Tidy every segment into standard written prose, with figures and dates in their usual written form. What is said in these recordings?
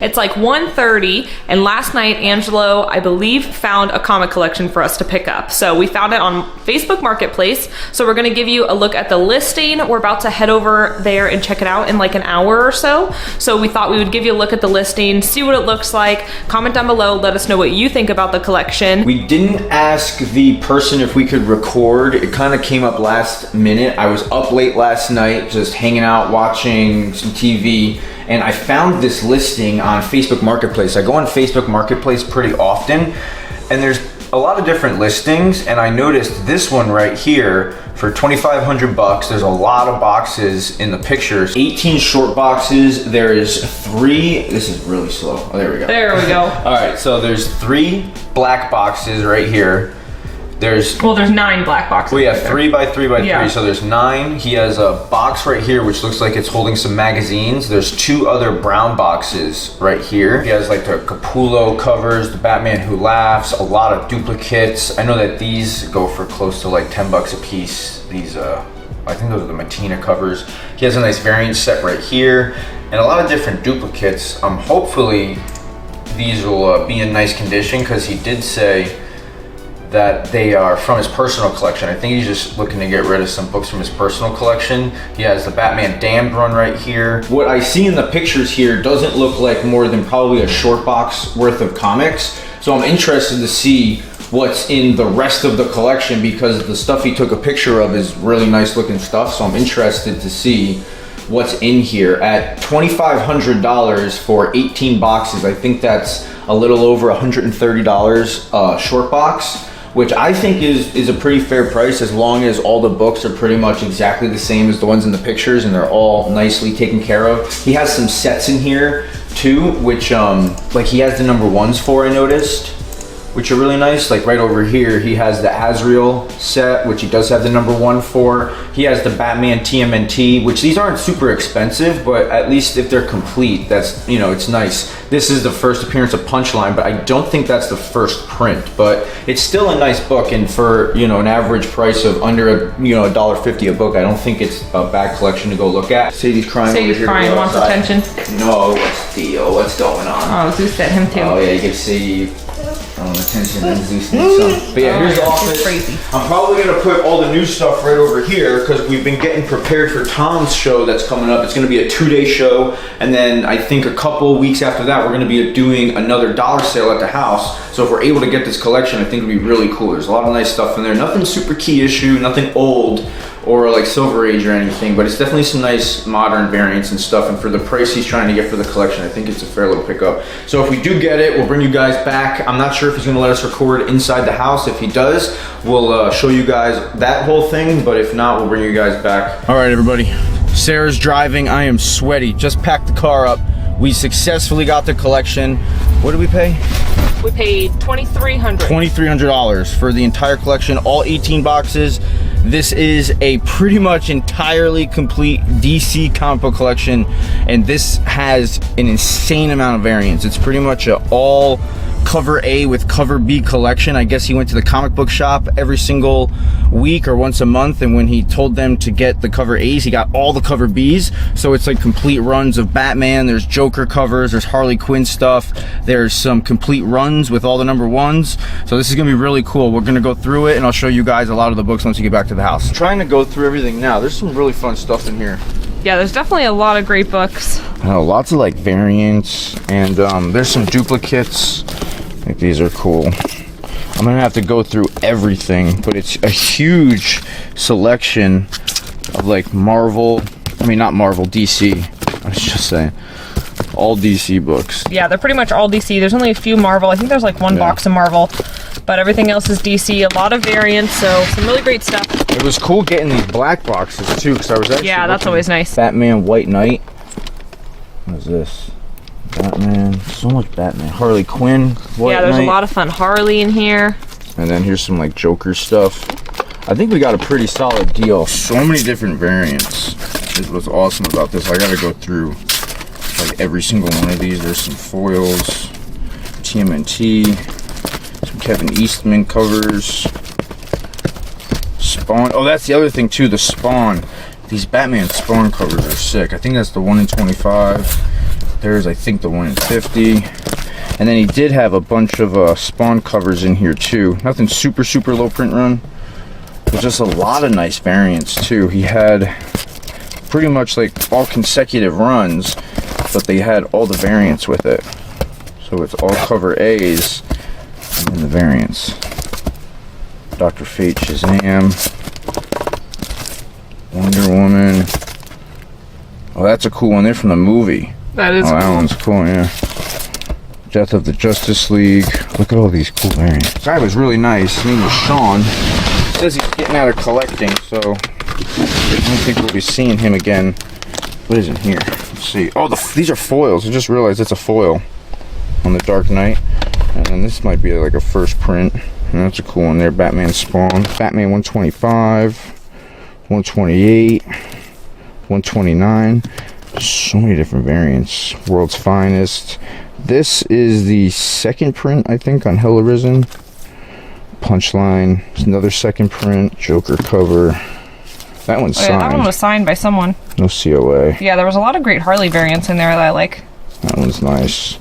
It's like 1:30, and last night Angelo, I believe, found a comic collection for us to pick up. So we found it on Facebook Marketplace. So we're gonna give you a look at the listing. We're about to head over there and check it out in like an hour or so. So we thought we would give you a look at the listing, see what it looks like. Comment down below, let us know what you think about the collection. We didn't ask the person if we could record. It kind of came up last minute. I was up late last night, just hanging out, watching some TV. And I found this listing on Facebook Marketplace. I go on Facebook Marketplace pretty often, and there's a lot of different listings, and I noticed this one right here for 2,500 bucks. There's a lot of boxes in the pictures. 18 short boxes. There is 3, this is really slow. Oh, there we go. There we go. All right, so there's 3 black boxes right here. There's 9 black boxes. We have 3 by 3 by 3, yeah. So there's 9. He has a box right here which looks like it's holding some magazines. There's 2 other brown boxes right here. He has like the Capullo covers, the Batman Who Laughs, a lot of duplicates. I know that these go for close to like 10 bucks a piece. These I think those are the Matina covers. He has a nice variant set right here and a lot of different duplicates. Hopefully these will be in nice condition, because he did say that they are from his personal collection. I think he's just looking to get rid of some books from his personal collection. He has the Batman Damned run right here. What I see in the pictures here doesn't look like more than probably a short box worth of comics. So I'm interested to see what's in the rest of the collection, because the stuff he took a picture of is really nice looking stuff. So I'm interested to see what's in here. At $2,500 for 18 boxes, I think that's a little over $130 short box, which I think is a pretty fair price, as long as all the books are pretty much exactly the same as the ones in the pictures and they're all nicely taken care of. He has some sets in here too, which like he has the #1s for, I noticed, which are really nice. Like right over here, he has the Azrael set, which he does have the #1 for. He has the Batman TMNT, which these aren't super expensive, but at least if they're complete, that's, you know, it's nice. This is the first appearance of Punchline, but I don't think that's the first print, but it's still a nice book. And for, you know, an average price of under $1.50 a book, I don't think it's a bad collection to go look at. Sadie's crying over here. Sadie's crying, wants attention. No, what's the deal? What's going on? Oh, Zeus at him too. Oh yeah, you can see attention and Zeus needs some. But yeah, here's the office. Crazy. I'm probably gonna put all the new stuff right over here, because we've been getting prepared for Tom's show that's coming up. It's gonna be a 2-day show, and then I think a couple weeks after that we're gonna be doing another dollar sale at the house. So if we're able to get this collection, I think it'll be really cool. There's a lot of nice stuff in there. Nothing super key issue, nothing old or like Silver Age or anything, but it's definitely some nice modern variants and stuff. And for the price he's trying to get for the collection, I think it's a fair little pickup. So if we do get it, we'll bring you guys back. I'm not sure if he's gonna let us record inside the house. If he does, we'll show you guys that whole thing, but if not, we'll bring you guys back. All right, everybody. Sarah's driving. I am sweaty. Just packed the car up. We successfully got the collection. What did we pay? We paid $2,300. $2,300 for the entire collection, all 18 boxes. This is a pretty much entirely complete DC comic book collection, and this has an insane amount of variants. It's pretty much a all cover A with cover B collection. I guess he went to the comic book shop every single week or once a month, and when he told them to get the cover A's, he got all the cover B's. So it's like complete runs of Batman. There's Joker covers, there's Harley Quinn stuff, there's some complete runs with all the #1s. So this is gonna be really cool. We're gonna go through it, and I'll show you guys a lot of the books once you get back to the house. I'm trying to go through everything now. There's some really fun stuff in here. Yeah, there's definitely a lot of great books. Lots of like variants, and there's some duplicates. I think these are cool. I'm gonna have to go through everything, but it's a huge selection of like Marvel, I mean not Marvel, DC, I was just saying, all DC books. Yeah, they're pretty much all DC. There's only a few Marvel. I think there's like one box of Marvel, but everything else is DC. A lot of variants, so some really great stuff. It was cool getting these black boxes too, because I was actually that's always nice. Batman White Knight. What is this? Batman, so much Batman. Harley Quinn, White Yeah, there's Knight. a lot of fun Harley in here. And then here's some like Joker stuff. I think we got a pretty solid deal. So many different variants. This is what's awesome about this. I gotta go through like every single one of these. There's some foils, TMNT, some Kevin Eastman covers, Spawn. Oh, that's the other thing too, the Spawn. These Batman Spawn covers are sick. I think that's the 1 in 25. There's, I think, the one in 50. And then he did have a bunch of Spawn covers in here too. Nothing super, super low print run, but just a lot of nice variants too. He had pretty much like all consecutive runs, but they had all the variants with it. So it's all cover A's and then the variants. Dr. Fate, Shazam, Wonder Woman. Oh, that's a cool one. They're from the movie. That is cool. cool. That one's cool, yeah. Death of the Justice League. Look at all these cool variants. This guy was really nice. His name was Sean. He says he's getting out of collecting, so I don't think we'll be seeing him again. What is in here? Let's see. Oh, these are foils. I just realized it's a foil on the Dark Knight. And then this might be like a first print. And that's a cool one there. Batman Spawn. Batman 125. 128. 129. So many different variants. World's Finest. This is the second print, I think, on Hell Arisen. Punchline. There's another second print. Joker cover. That one's signed. That one was signed by someone. No COA. Yeah, there was a lot of great Harley variants in there that I like. That one's nice.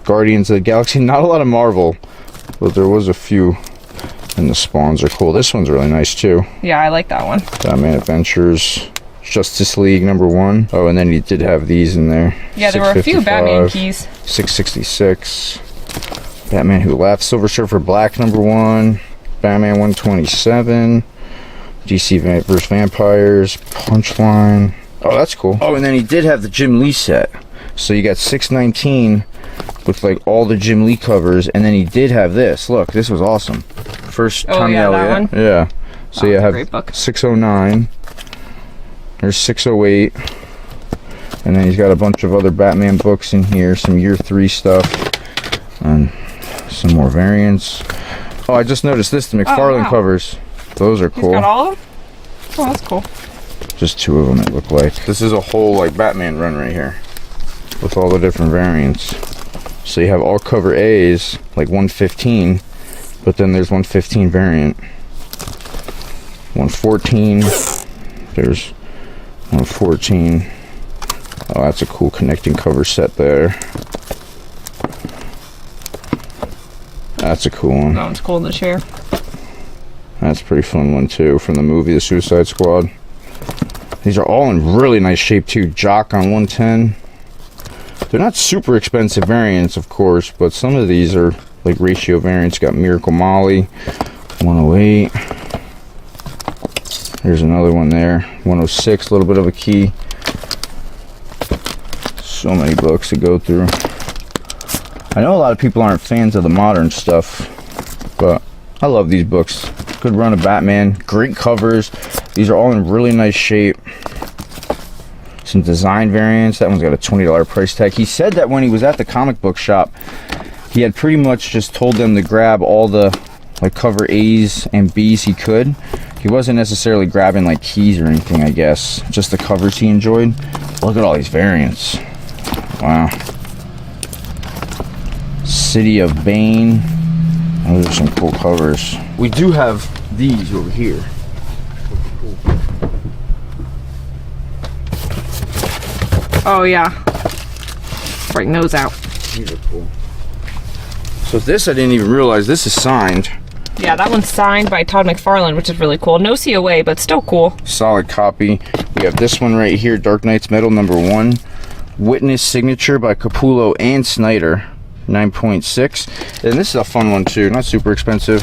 Guardians of the Galaxy. Not a lot of Marvel, but there was a few. And the Spawns are cool. This one's really nice, too. Yeah, I like that one. Batman Adventures. Justice League #1. Oh, and then he did have these in there. Yeah, there were a few Batman keys. 666. Batman Who Laughs. Silver Surfer Black #1. Batman 127. DC vs. Vampires. Punchline. Oh, that's cool. Oh, and then he did have the Jim Lee set. So you got 619 with like all the Jim Lee covers, and then he did have this. Look, this was awesome. First Tommy Elliott. Yeah. So you have 609. There's 608. And then he's got a bunch of other Batman books in here, some year 3 stuff, and some more variants. Oh, I just noticed this, the McFarlane covers. Those are cool. He's got all of them? Oh, that's cool. Just 2 of them, it looked like. This is a whole like Batman run right here with all the different variants. So you have all cover A's, like 115, but then there's 115 variant. 114. There's 114. Oh, that's a cool connecting cover set there. That's a cool one. That one's cool in the chair. That's a pretty fun one too, from the movie The Suicide Squad. These are all in really nice shape too. Jock on 110. They're not super expensive variants, of course, but some of these are like ratio variants. Got Miracle Molly, 108. There's another one there, 106, a little bit of a key. So many books to go through. I know a lot of people aren't fans of the modern stuff, but I love these books. Good run of Batman, great covers. These are all in really nice shape. Some design variants. That one's got a $20 price tag. He said that when he was at the comic book shop, he had pretty much just told them to grab all the like cover A's and B's he could. He wasn't necessarily grabbing like keys or anything, I guess. Just the covers he enjoyed. Look at all these variants. Wow. City of Bane. Those are some cool covers. We do have these over here. Oh yeah. Right nose out. These are cool. So this I didn't even realize. This is signed. Yeah, that one's signed by Todd McFarlane, which is really cool. No COA, but still cool. Solid copy. We have this one right here, Dark Knight's Metal #1. Witness signature by Capullo and Snyder, 9.6. And this is a fun one too, not super expensive.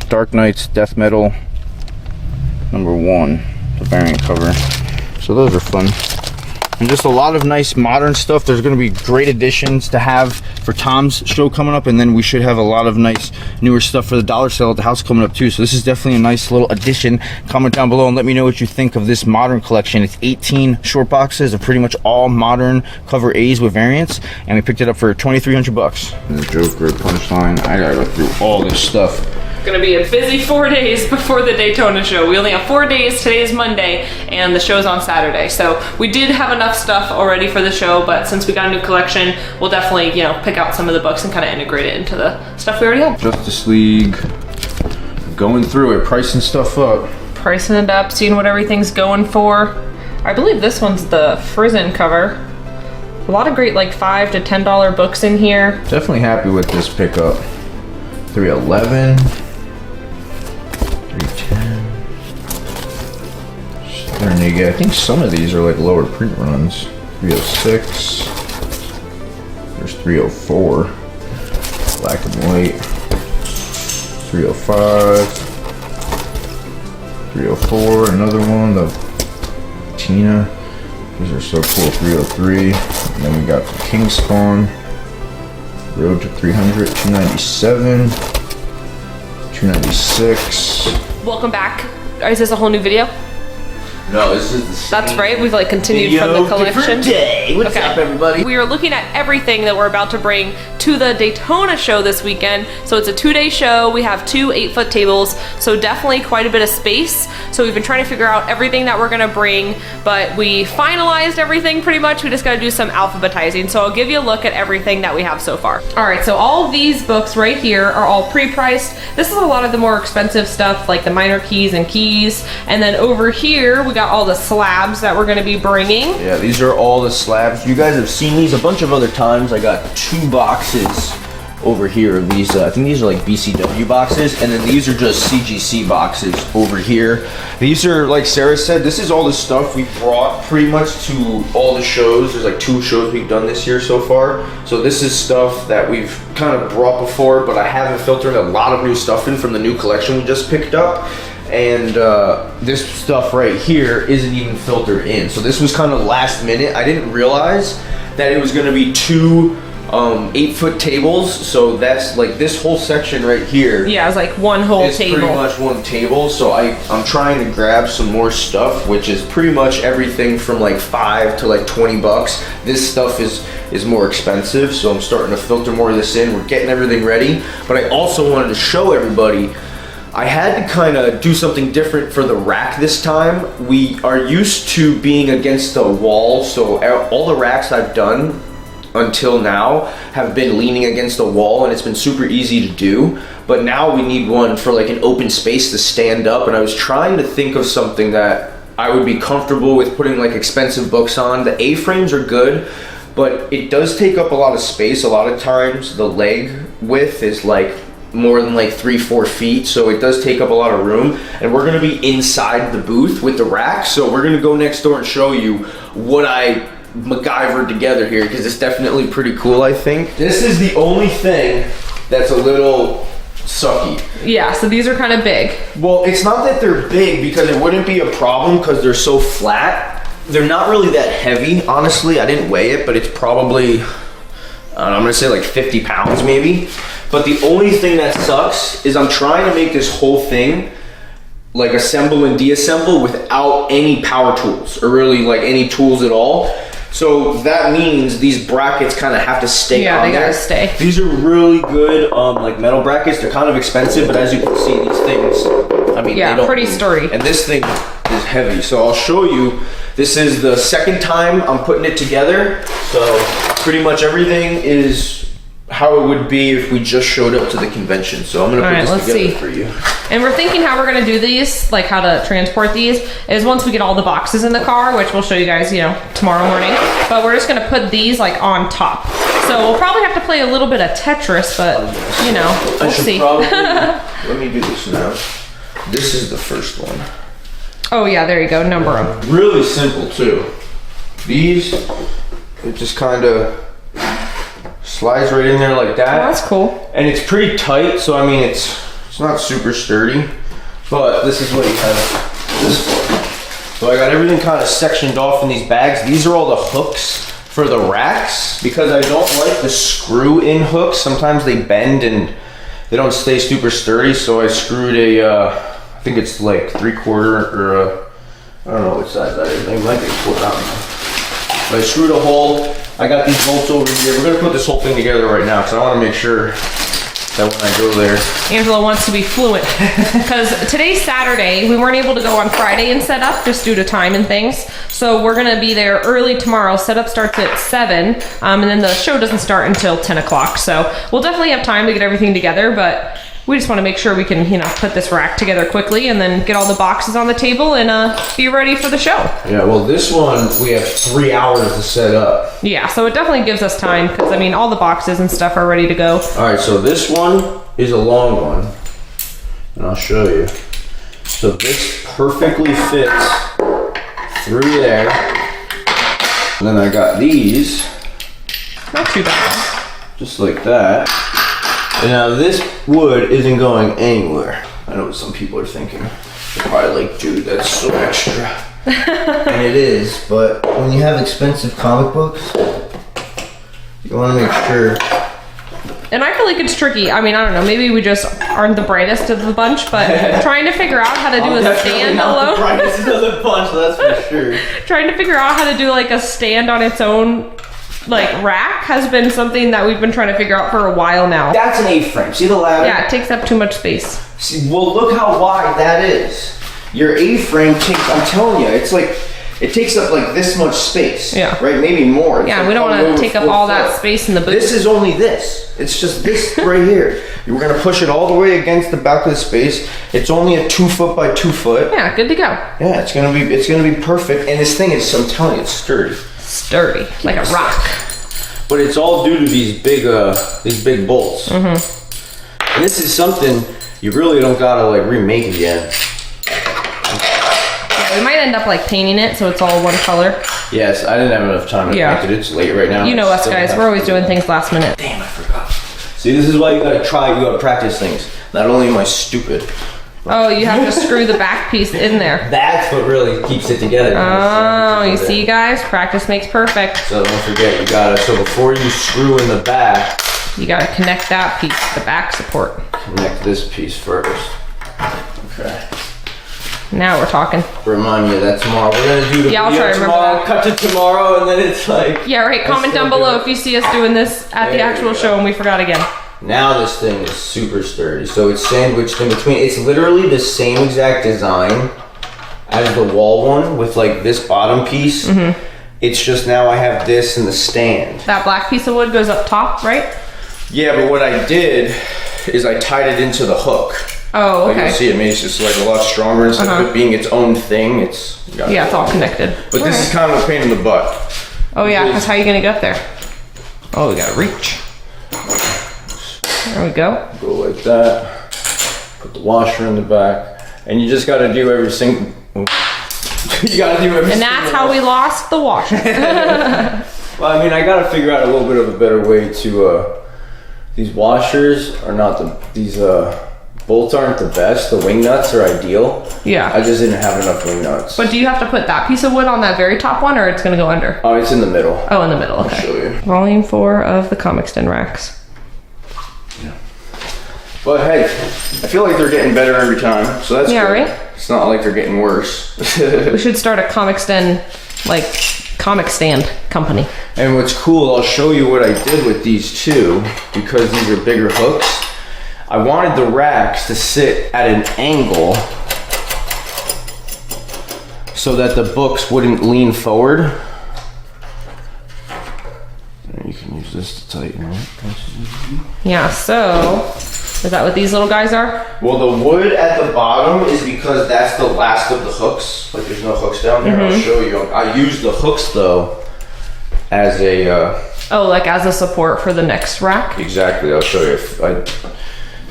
Dark Knight's Death Metal #1, the variant cover. So those are fun. And just a lot of nice modern stuff. There's going to be great additions to have for Tom's show coming up, and then we should have a lot of nice newer stuff for the dollar sale at the house coming up too. So this is definitely a nice little addition. Comment down below and let me know what you think of this modern collection. It's 18 short boxes of pretty much all modern cover A's with variants, and we picked it up for 2,300 bucks. And the Joker, Punchline. I gotta go through all this stuff. Gonna be a busy 4 days before the Daytona show. We only have 4 days. Today's Monday and the show's on Saturday. So we did have enough stuff already for the show, but since we got a new collection, we'll definitely, you know, pick out some of the books and kind of integrate it into the stuff we already have. Justice League. Going through it, pricing stuff up. Pricing it up, seeing what everything's going for. I believe this one's the Frizzen cover. A lot of great like $5 to $10 books in here. Definitely happy with this pickup. 311, 310. I think some of these are like lower print runs. 306. There's 304. Black and white. 305. 304. Another one. The Tina. These are so cool. 303. And then we got the King Spawn. Road to 300. 297. 296. Welcome back. Is this a whole new video? No, this is the same. That's right, we've like continued from the collection. Day. What's up, everybody? We are looking at everything that we're about to bring to the Daytona show this weekend. So it's a 2-day show. We have 2 8-foot tables, so definitely quite a bit of space. So we've been trying to figure out everything that we're gonna bring, but we finalized everything pretty much. We just gotta do some alphabetizing. So I'll give you a look at everything that we have so far. All right, so all of these books right here are all pre-priced. This is a lot of the more expensive stuff, like the minor keys and keys. And then over here, we got all the slabs that we're gonna be bringing. Yeah, these are all the slabs. You guys have seen these a bunch of other times. I got 2 boxes over here. These, I think these are like BCW boxes, and then these are just CGC boxes over here. These are, like Sarah said, this is all the stuff we brought pretty much to all the shows. There's like 2 shows we've done this year so far. So this is stuff that we've kind of brought before, but I haven't filtered a lot of new stuff in from the new collection we just picked up. And this stuff right here isn't even filtered in. So this was kind of last minute. I didn't realize that it was gonna be 2 8-foot tables. So that's like this whole section right here. Yeah, it's like one whole table. It's pretty much one table. So I'm trying to grab some more stuff, which is pretty much everything from like $5 to like $20. This stuff is more expensive. So I'm starting to filter more of this in. We're getting everything ready. But I also wanted to show everybody, I had to kind of do something different for the rack this time. We are used to being against the wall, so all the racks I've done until now have been leaning against the wall, and it's been super easy to do. But now we need one for like an open space to stand up, and I was trying to think of something that I would be comfortable with putting like expensive books on. The A-frames are good, but it does take up a lot of space. A lot of times the leg width is like more than like 3-4 feet, so it does take up a lot of room, and we're gonna be inside the booth with the rack. So we're gonna go next door and show you what I MacGyvered together here, because it's definitely pretty cool. I think this is the only thing that's a little sucky. Yeah, so these are kind of big. Well, it's not that they're big, because it wouldn't be a problem because they're so flat. They're not really that heavy, honestly. I didn't weigh it, but it's probably, I don't know, I'm gonna say like 50 pounds maybe. But the only thing that sucks is I'm trying to make this whole thing like assemble and deassemble without any power tools, or really like any tools at all. So that means these brackets kind of have to stay on there. Yeah, they gotta stay. These are really good like metal brackets. They're kind of expensive, but as you can see, these things, I mean, yeah, they don't pretty move. sturdy. And this thing is heavy. So I'll show you. This is the second time I'm putting it together. So pretty much everything is how it would be if we just showed up to the convention. So I'm gonna put this together for you. And we're thinking how we're gonna do these, like how to transport these, is once we get all the boxes in the car, which we'll show you guys, you know, tomorrow morning. But we're just gonna put these like on top. So we'll probably have to play a little bit of Tetris, but you know, we'll see. Let me do this now. This is the first one. Oh yeah, there you go, number them. Really simple too. These, it just kind of slides right in there like that. Oh, that's cool. And it's pretty tight, so I mean it's not super sturdy, but this is what you have this for. So I got everything kind of sectioned off in these bags. These are all the hooks for the racks, because I don't like the screw-in hooks. Sometimes they bend and they don't stay super sturdy, so I screwed a, I think it's like 3/4 or a, I don't know what size that is. Maybe it might be a 1/4, I don't know. But I screwed a hole. I got these bolts over here. We're gonna put this whole thing together right now, because I want to make sure that when I go there. Angela wants to be fluent, because today's Saturday. We weren't able to go on Friday and set up just due to time and things. So we're gonna be there early tomorrow. Setup starts at 7, and then the show doesn't start until 10 o'clock. So we'll definitely have time to get everything together, but we just want to make sure we can, you know, put this rack together quickly and then get all the boxes on the table and be ready for the show. Yeah, well, this one we have 3 hours to set up. Yeah, so it definitely gives us time because, I mean, all the boxes and stuff are ready to go. All right, so this one is a long one, and I'll show you. So this perfectly fits through there. And then I got these. Not too bad. Just like that. And now this wood isn't going anywhere. I know what some people are thinking. They're probably like, dude, that's so extra. And it is, but when you have expensive comic books, you want to make sure. And I feel like it's tricky. I mean, I don't know, maybe we just aren't the brightest of the bunch, but trying to figure out how to do a stand alone. Brightest of the bunch, that's for sure. Trying to figure out how to do like a stand on its own, like, rack has been something that we've been trying to figure out for a while now. That's an A-frame. See the ladder? Yeah, it takes up too much space. See, well, look how wide that is. Your A-frame takes, I'm telling you, it's like, it takes up like this much space. Yeah. Right? Maybe more. It's Yeah, like we don't want to take up all that foot. space in the booth. This is only this. It's just this right here. We're gonna push it all the way against the back of the space. It's only a 2 foot by 2 foot. Yeah, good to go. Yeah, it's gonna be perfect. And this thing is, I'm telling you, it's sturdy. Sturdy, like a rock. But it's all due to these big bolts. Mm-hmm. And this is something you really don't gotta like remake again. Yeah, we might end up like painting it so it's all one color. Yes, I didn't have enough time to paint it. It's late right now. You know us guys, we're always doing things last minute. Damn, I forgot. See, this is why you gotta practice things. Not only am I stupid. Oh, you have to screw the back piece in there. That's what really keeps it together. Oh, you see guys, practice makes perfect. So don't forget, you gotta, so before you screw in the back, you gotta connect that piece, the back support. connect this piece first. Okay. Now we're talking. Remind me of that tomorrow. We're gonna do the Yeah, I'll video try to remember tomorrow, that. cut to tomorrow, and then it's like... Yeah, right, comment down below if you see us doing this at the There actual you go. show and we forgot again. Now this thing is super sturdy. So it's sandwiched in between. It's literally the same exact design as the wall one with like this bottom piece. Mm-hmm. It's just now I have this in the stand. That black piece of wood goes up top, right? Yeah, but what I did is I tied it into the hook. Oh, Like okay. you'll see, it makes it just like a lot stronger instead of it being its own thing. Yeah, it's all connected. But this is kind of a pain in the butt. Oh yeah, because how are you gonna get there? Oh, we gotta reach. There we go. Go like that. Put the washer in the back, and you just got to do every single. You got to do every. And that's how we lost the washer. Well, I mean, I got to figure out a little bit of a better way to. These washers are not these bolts aren't the best. The wing nuts are ideal. Yeah. I just didn't have enough wing nuts. But do you have to put that piece of wood on that very top one, or it's gonna go under? Oh, it's in the middle. Oh, in the middle. Okay. I'll show you. Volume 4 of the Comic Stand racks. But hey, I feel like they're getting better every time, so that's Yeah, good. right? It's not like they're getting worse. We should start a Comic Stand, like, comic stand company. And what's cool, I'll show you what I did with these two, because these are bigger hooks. I wanted the racks to sit at an angle so that the books wouldn't lean forward. And you can use this to tighten it. Yeah, so, is that what these little guys are? Well, the wood at the bottom is because that's the last of the hooks. Like there's no hooks down there. I'll show you. I use the hooks though as a... Oh, like as a support for the next rack? Exactly, I'll show you.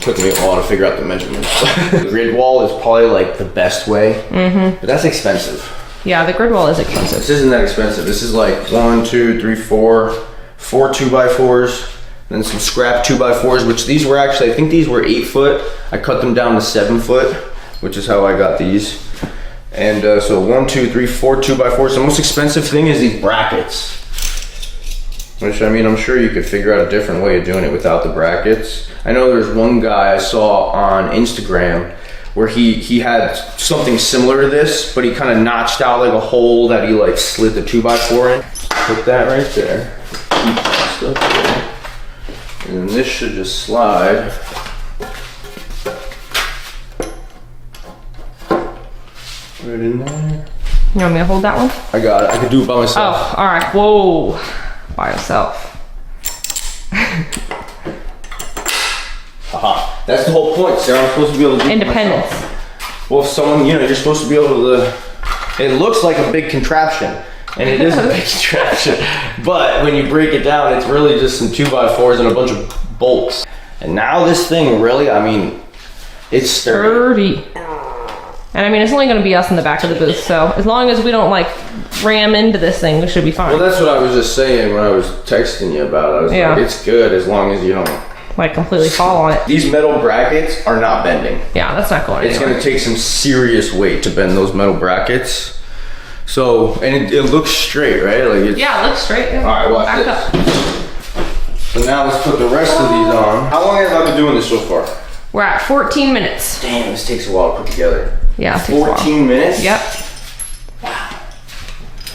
Took me a while to figure out the measurements. The grid wall is probably like the best way, but that's expensive. Yeah, the grid wall is expensive. This isn't that expensive. This is like 1, 2, 3, 4 2x4s, then some scrap 2x4s, which these were actually, I think these were 8 foot. I cut them down to 7 foot, which is how I got these. And so 1, 2, 3, 4 2x4s. The most expensive thing is these brackets. Which, I mean, I'm sure you could figure out a different way of doing it without the brackets. I know there's one guy I saw on Instagram where he had something similar to this, but he kind of notched out like a hole that he like slid the 2x4 in. Put that right there. Keep that stuff there. And then this should just slide. Right in there. You want me to hold that one? I got it. I could do it by myself. Oh, all right. Whoa. By yourself. Aha. That's the whole point, Sarah. I'm supposed to be able to do it Independence. myself. Well, if someone, you know, you're supposed to be able to. It looks like a big contraption, and it is a big contraption. But when you break it down, it's really just some 2x4s and a bunch of bolts. And now this thing really, I mean, it's sturdy. And I mean, it's only going to be us in the back of the booth, so as long as we don't like ram into this thing, we should be fine. Well, that's what I was just saying when I was texting you about it. I was like, it's good as long as you don't like completely fall on it. These metal brackets are not bending. Yeah, that's not going It's anywhere. going to take some serious weight to bend those metal brackets. So, and it looks straight, right? Like it's, yeah, it looks straight. Yeah. All right, watch Back this. Up. So now let's put the rest of these on. How long have I been doing this so far? We're at 14 minutes. Damn, this takes a while to put together. Yeah, it takes a while. 14 minutes? Yep. Wow.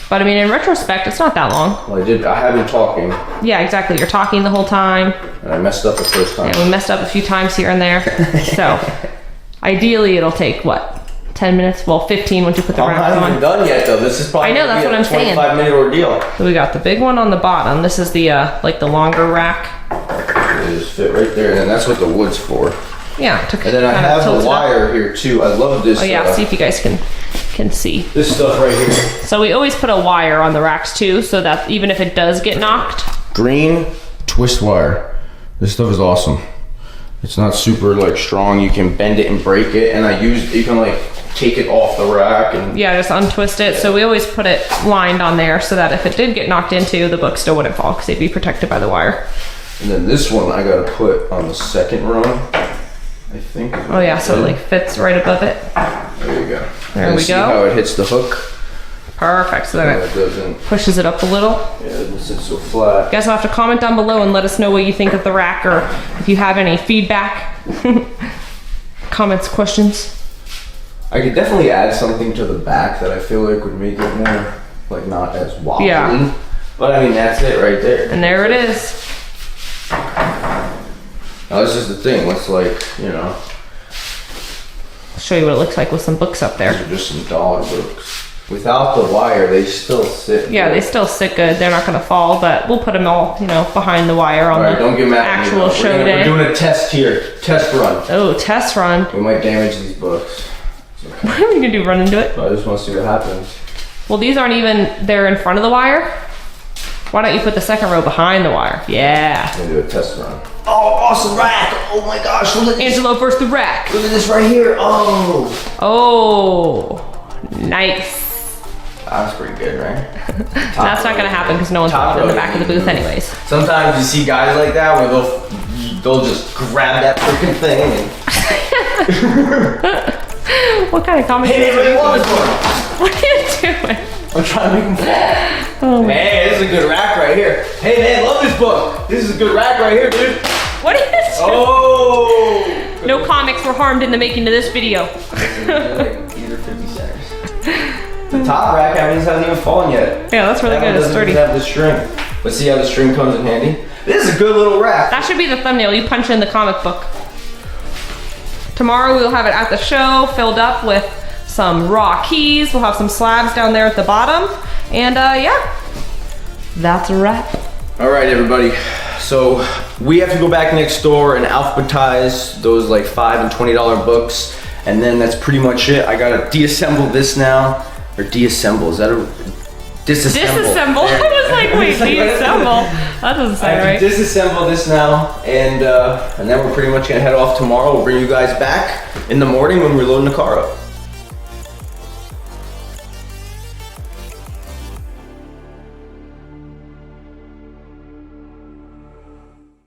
But I mean, in retrospect, it's not that long. Well, I have been talking. Yeah, exactly. You're talking the whole time. And I messed up the first time. Yeah, we messed up a few times here and there. So, ideally, it'll take what? 10 minutes? Well, 15 once you put the wraps I'm not on. even done yet, though. This is probably I know, that's what I'm saying. 25-minute ordeal. So we got the big one on the bottom. This is the like the longer rack. It just fit right there, and then that's what the wood's for. Yeah. To And then I have the wire here too. I love this. Oh yeah. See if you guys can see. This stuff right here. So we always put a wire on the racks too, so that even if it does get knocked. Green twist wire. This stuff is awesome. It's not super like strong. You can bend it and break it, and you can like take it off the rack and yeah, just untwist it. So we always put it lined on there so that if it did get knocked into, the book still wouldn't fall because they'd be protected by the wire. And then this one I gotta put on the second rung, I think. Oh yeah, so it like fits right above it. There you go. There we see go. how it hits the hook? Perfect. So No, then it doesn't. it pushes it up a little. Yeah, it doesn't sit so flat. You guys will have to comment down below and let us know what you think of the rack, or if you have any feedback, comments, questions. I could definitely add something to the back that I feel like would make it more like not as wobbly. Yeah. But I mean, that's it right there. And there it is. Now this is the thing. Let's like, you know, I'll show you what it looks like with some books up there. these are just some dollar books. Without the wire, they still sit. Yeah, they still sit good. They're not gonna fall, but we'll put them all, you know, behind the wire on All right, the don't get mad at me, actual though. show We're day. doing a test here. Test run. Oh, test run. We might damage these books. What are we gonna do? Run into it? But I just want to see what happens. Well, these aren't even there in front of the wire. Why don't you put the second row behind the wire? Yeah. I'm gonna do a test run. Oh, awesome rack! Oh my gosh, look at this. Angelo versus the rack. Look at this right here. Oh. Oh, nice. That's pretty good, right? That's not gonna happen because no one's allowed in the back of the booth anyways. Sometimes you see guys like that where they'll just grab that freaking thing and What kind of comment? hey, everybody wants one. What are you doing? I'm trying to make them fall. Oh my. Hey, this is a good rack right here. Hey man, love this book. This is a good rack right here, dude. What are you doing? Oh! No comics were harmed in the making of this video. Like, these are 50 centers. The top rack hasn't even fallen yet. Yeah, that's really That one good. It's doesn't sturdy. even have the string. But see how the string comes in handy? This is a good little rack. That should be the thumbnail. You punch in the comic book. Tomorrow we'll have it at the show, filled up with some raw keys. We'll have some slabs down there at the bottom. And yeah, that's a wrap. All right, everybody. So we have to go back next door and alphabetize those like $5 and $20 books. And then that's pretty much it. I gotta deassemble this now. Or deassemble, is that a... Disassemble. Disassemble. I was like, wait, deassemble. That doesn't I sound have right. to disassemble this now, and then we're pretty much gonna head off tomorrow. We'll bring you guys back in the morning when we're loading the car up.